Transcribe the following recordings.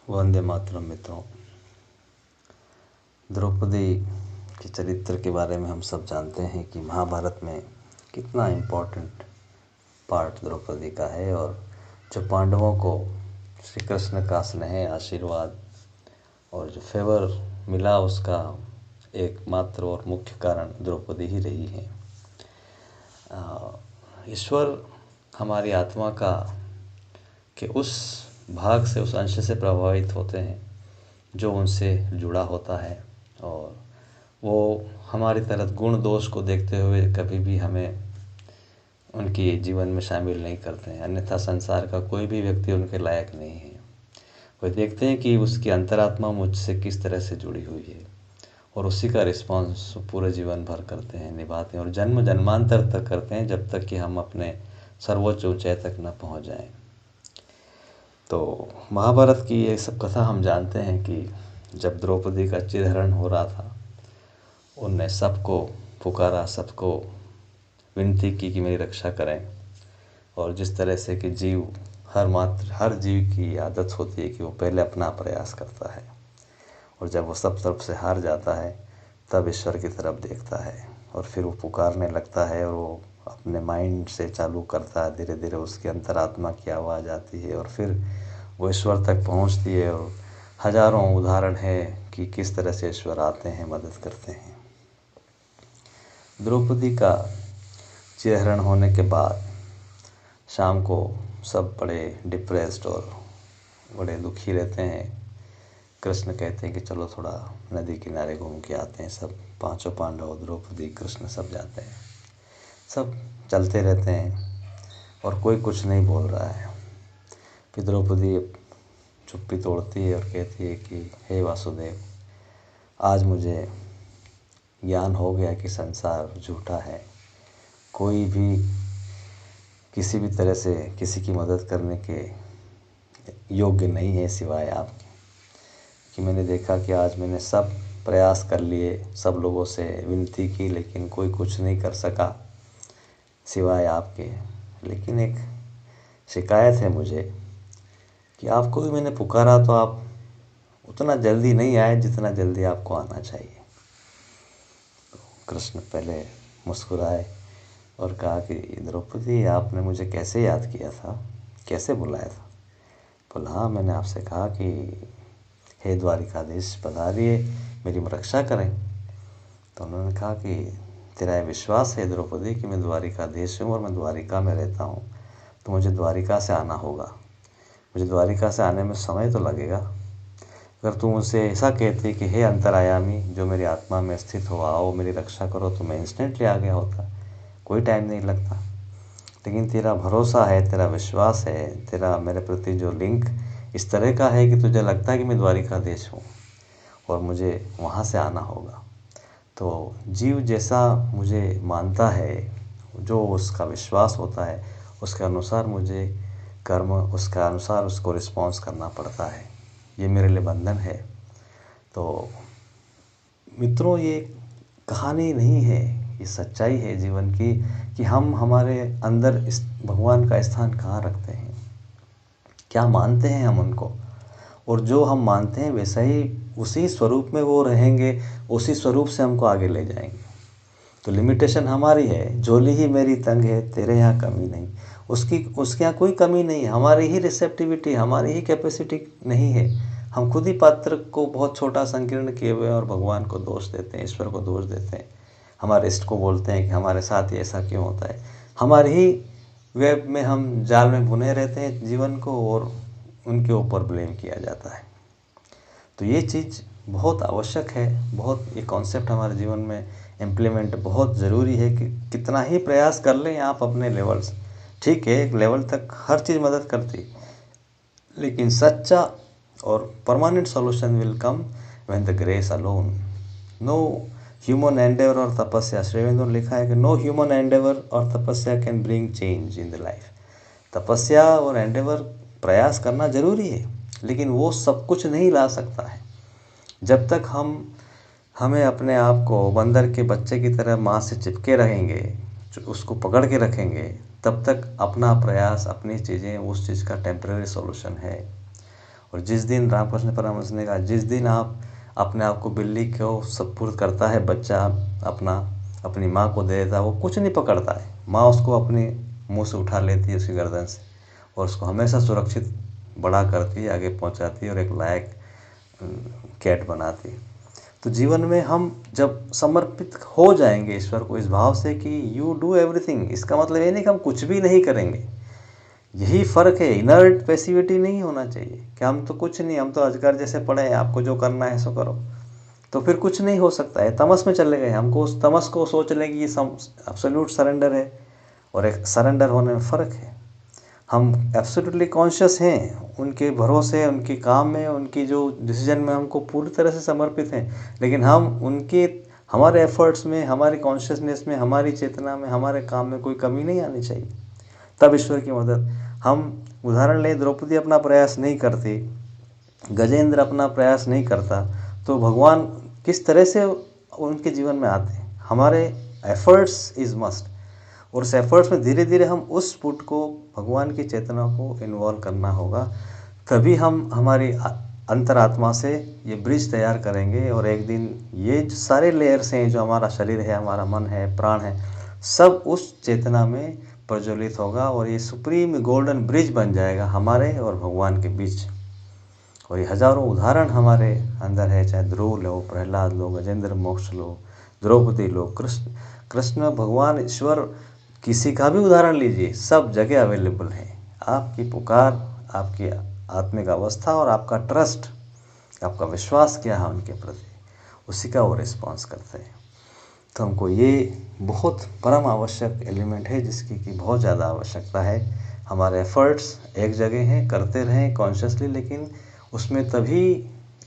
वंदे मातरम मित्रों। द्रौपदी के चरित्र के बारे में हम सब जानते हैं कि महाभारत में कितना इम्पोर्टेंट पार्ट द्रौपदी का है, और जो पांडवों को श्री कृष्ण का स्नेह, आशीर्वाद और जो फेवर मिला, उसका एकमात्र और मुख्य कारण द्रौपदी ही रही है। ईश्वर हमारी आत्मा का के उस भाग से, उस अंश से प्रभावित होते हैं जो उनसे जुड़ा होता है, और वो हमारी तरह गुण दोष को देखते हुए कभी भी हमें उनके जीवन में शामिल नहीं करते हैं। अन्यथा संसार का कोई भी व्यक्ति उनके लायक नहीं है। वे देखते हैं कि उसकी अंतरात्मा मुझसे किस तरह से जुड़ी हुई है, और उसी का रिस्पॉन्स पूरे जीवन भर करते हैं, निभाते हैं, और जन्म जन्मांतर तक करते हैं, जब तक कि हम अपने सर्वोच्च ऊंचाई तक न पहुंच जाएं। तो महाभारत की ये सब कथा हम जानते हैं कि जब द्रौपदी का चिरहरण हो रहा था, उनने सबको पुकारा, सबको विनती की कि मेरी रक्षा करें। और जिस तरह से कि हर जीव की आदत होती है कि वो पहले अपना प्रयास करता है, और जब वो सब तरफ से हार जाता है तब ईश्वर की तरफ देखता है, और फिर वो पुकारने लगता है, और वो अपने माइंड से चालू करता है। धीरे धीरे उसकी अंतरात्मा की आवाज़ आती है, और फिर वो ईश्वर तक पहुंचती है। और हजारों उदाहरण है कि किस तरह से ईश्वर आते हैं, मदद करते हैं। द्रौपदी का चिरहरण होने के बाद शाम को सब बड़े डिप्रेस्ड और बड़े दुखी रहते हैं। कृष्ण कहते हैं कि चलो थोड़ा नदी किनारे घूम के आते हैं। सब पांचों पांडव, द्रौपदी, कृष्ण सब जाते हैं। सब चलते रहते हैं और कोई कुछ नहीं बोल रहा है। फिर द्रौपदी चुप्पी तोड़ती है और कहती है कि हे वासुदेव, आज मुझे ज्ञान हो गया कि संसार झूठा है। कोई भी किसी भी तरह से किसी की मदद करने के योग्य नहीं है सिवाय आप। कि मैंने देखा कि आज मैंने सब प्रयास कर लिए, सब लोगों से विनती की, लेकिन कोई कुछ नहीं कर सका सिवाय आपके। लेकिन एक शिकायत है मुझे कि आपको भी मैंने पुकारा तो आप उतना जल्दी नहीं आए जितना जल्दी आपको आना चाहिए। तो कृष्ण पहले मुस्कुराए और कहा कि द्रौपदी, आपने मुझे कैसे याद किया था, कैसे बुलाया था? बोला, हाँ, मैंने आपसे कहा कि हे द्वारिकाधीश पधारिए, मेरी रक्षा करें। तो उन्होंने कहा कि तेरा विश्वास है द्रौपदी कि मैं द्वारिकाधीश हूँ और मैं द्वारिका में रहता हूँ, तो मुझे द्वारिका से आना होगा। मुझे द्वारिका से आने में समय तो लगेगा। अगर तू मुझसे ऐसा कहती कि हे अंतरायामी, जो मेरी आत्मा में स्थित हो, आओ मेरी रक्षा करो, तो मैं इंस्टेंटली आ गया होता, कोई टाइम नहीं लगता। लेकिन तेरा भरोसा है, तेरा विश्वास है, तेरा मेरे प्रति जो लिंक इस तरह का है कि तुझे लगता है कि मैं द्वारिकाधीश हूँ और मुझे वहाँ से आना होगा। तो जीव जैसा मुझे मानता है, जो उसका विश्वास होता है, उसके अनुसार मुझे कर्म, उसका अनुसार उसको रिस्पॉन्स करना पड़ता है। ये मेरे लिए बंधन है। तो मित्रों, ये कहानी नहीं है, ये सच्चाई है जीवन की कि हम हमारे अंदर इस भगवान का स्थान कहाँ रखते हैं, क्या मानते हैं हम उनको, और जो हम मानते हैं वैसा ही उसी स्वरूप में वो रहेंगे, उसी स्वरूप से हमको आगे ले जाएंगे। तो लिमिटेशन हमारी है, झोली ही मेरी तंग है, तेरे यहाँ कमी नहीं। उसके यहाँ कोई कमी नहीं है, हमारी ही रिसेप्टिविटी, हमारी ही कैपेसिटी नहीं है। हम खुद ही पात्र को बहुत छोटा संकीर्ण किए हुए हैं और भगवान को दोष देते हैं, ईश्वर को दोष देते हैं। हमारे इष्ट को बोलते हैं कि हमारे साथ ही ऐसा क्यों होता है। हमारे ही वेब में हम जाल में बुने रहते हैं जीवन को, और उनके ऊपर ब्लेम किया जाता है। तो ये चीज़ बहुत आवश्यक है, बहुत ये कॉन्सेप्ट हमारे जीवन में इम्प्लीमेंट बहुत ज़रूरी है कि कितना ही प्रयास कर लें आप अपने लेवल्स। ठीक है, एक लेवल तक हर चीज़ मदद करती, लेकिन सच्चा और permanent solution will come when the grace alone. No human endeavour और तपस्या, श्री अरविंदो ने लिखा है कि नो ह्यूमन एंडेवर और तपस्या can bring change in the life. तपस्या और एंडेवर, प्रयास करना ज़रूरी है, लेकिन वो सब कुछ नहीं ला सकता है। जब तक हमें अपने आप को बंदर के बच्चे की तरह माँ से चिपके रहेंगे, जो उसको पकड़ के रखेंगे, तब तक अपना प्रयास, अपनी चीज़ें उस चीज़ का टेम्परेरी सॉल्यूशन है। और जिस दिन रामकृष्ण परमहंस ने कहा, जिस दिन आप अपने आप को बिल्ली को सपुर्द करता है बच्चा अपना, अपनी माँ को दे देता है, वो कुछ नहीं पकड़ता है, माँ उसको अपने मुंह से उठा लेती है, उसकी गर्दन से, और उसको हमेशा सुरक्षित बड़ा करती है, आगे पहुंचाती है और एक लायक कैट बनाती है। तो जीवन में हम जब समर्पित हो जाएंगे ईश्वर को इस भाव से कि यू डू एवरीथिंग, इसका मतलब ये नहीं कि हम कुछ भी नहीं करेंगे, यही फ़र्क है। इनर्ट पैसिविटी नहीं होना चाहिए कि हम तो कुछ नहीं, हम तो अजगर जैसे पड़े हैं, आपको जो करना है सो करो, तो फिर कुछ नहीं हो सकता है, तमस में चले गए। हमको उस तमस को सोच लें कि ये एब्सोल्यूट सरेंडर है, और एक सरेंडर होने में फ़र्क है। हम एब्सोल्युटली कॉन्शियस हैं उनके भरोसे, उनके काम में, उनकी जो डिसीजन में हमको पूरी तरह से समर्पित हैं, लेकिन हम उनके, हमारे एफर्ट्स में, हमारी कॉन्शियसनेस में, हमारी चेतना में, हमारे काम में कोई कमी नहीं आनी चाहिए। तब ईश्वर की मदद। हम उदाहरण लें, द्रौपदी अपना प्रयास नहीं करती, गजेंद्र अपना प्रयास नहीं करता, तो भगवान किस तरह से उनके जीवन में आते हैं। हमारे एफर्ट्स इज़ मस्ट, और उस एफर्ट्स में धीरे धीरे हम उस पुट को, भगवान की चेतना को इन्वॉल्व करना होगा, तभी हम हमारी अंतरात्मा से ये ब्रिज तैयार करेंगे। और एक दिन ये जो सारे लेयर्स हैं, जो हमारा शरीर है, हमारा मन है, प्राण है, सब उस चेतना में प्रज्वलित होगा, और ये सुप्रीम गोल्डन ब्रिज बन जाएगा हमारे और भगवान के बीच। और ये हजारों उदाहरण हमारे अंदर है, चाहे ध्रुव लो, प्रहलाद लो, गजेंद्र मोक्ष लो, द्रौपदी लो, कृष्ण भगवान ईश्वर, किसी का भी उदाहरण लीजिए, सब जगह अवेलेबल है। आपकी पुकार, आपकी आत्मिक अवस्था और आपका ट्रस्ट, आपका विश्वास क्या है उनके प्रति, उसी का वो रिस्पॉन्स करते हैं। तो हमको ये बहुत परम आवश्यक एलिमेंट है, जिसकी कि बहुत ज़्यादा आवश्यकता है। हमारे एफर्ट्स एक जगह हैं, करते रहें कॉन्शियसली, लेकिन उसमें तभी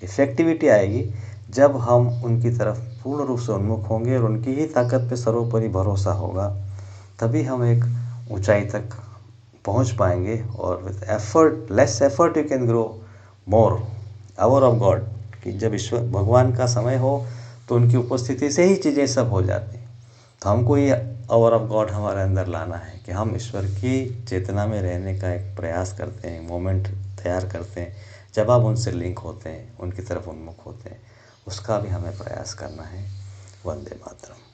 इफ़ेक्टिविटी आएगी जब हम उनकी तरफ पूर्ण रूप से उन्मुख होंगे और उनकी ही ताकत पे सर्वोपरि भरोसा होगा। तभी हम एक ऊंचाई तक पहुंच पाएंगे, और with effort, less effort you can grow more hour of God, कि जब ईश्वर भगवान का समय हो तो उनकी उपस्थिति से ही चीज़ें सब हो जाती हैं। तो हमको ये आवर ऑफ गॉड हमारे अंदर लाना है कि हम ईश्वर की चेतना में रहने का एक प्रयास करते हैं, मोमेंट तैयार करते हैं। जब आप उनसे लिंक होते हैं, उनकी तरफ उन्मुख होते हैं, उसका भी हमें प्रयास करना है। वंदे मातरम।